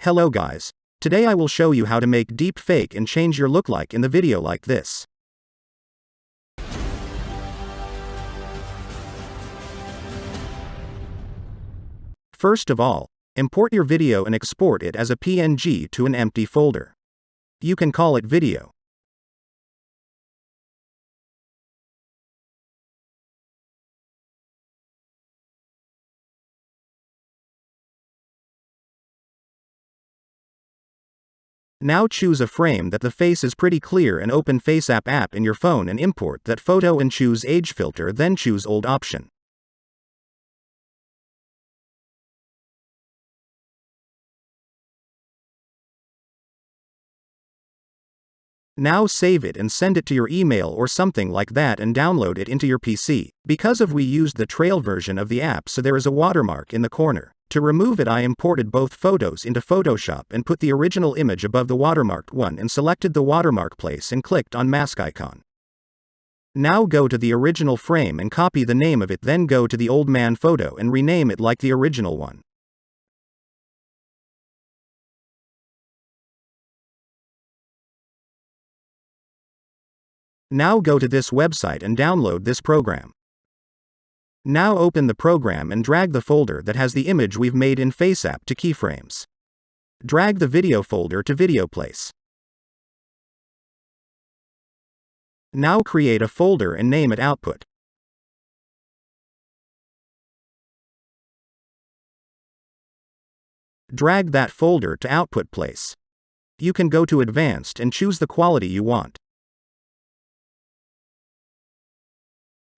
Hello guys. Today I will show you how to make deepfake and change your look like in the video like this. First of all, import your video and export it as a PNG to an empty folder. You can call it video. Now choose a frame that the face is pretty clear and open FaceApp app in your phone and import that photo and choose age filter, then choose old option. Now save it and send it to your email or something like that and download it into your PC. Because we used the trail version of the app, so there is a watermark in the corner. To remove it, I imported both photos into Photoshop and put the original image above the watermarked one and selected the watermark place and clicked on mask icon. Now go to the original frame and copy the name of it, then go to the old man photo and rename it like the original one. Now go to this website and download this program. Now open the program and drag the folder that has the image we've made in FaceApp to keyframes. Drag the video folder to video place. Now create a folder and name it output. Drag that folder to output place. You can go to advanced and choose the quality you want.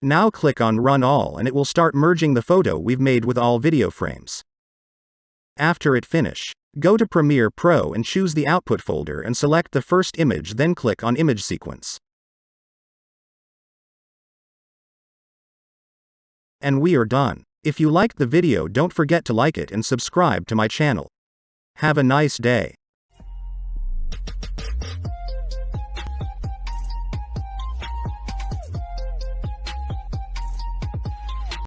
Now click on Run All and it will start merging the photo we've made with all video frames. After it finish, go to Premiere Pro and choose the output folder and select the first image, then click on Image Sequence. And we are done. If you liked the video, don't forget to like it and subscribe to my channel. Have a nice day.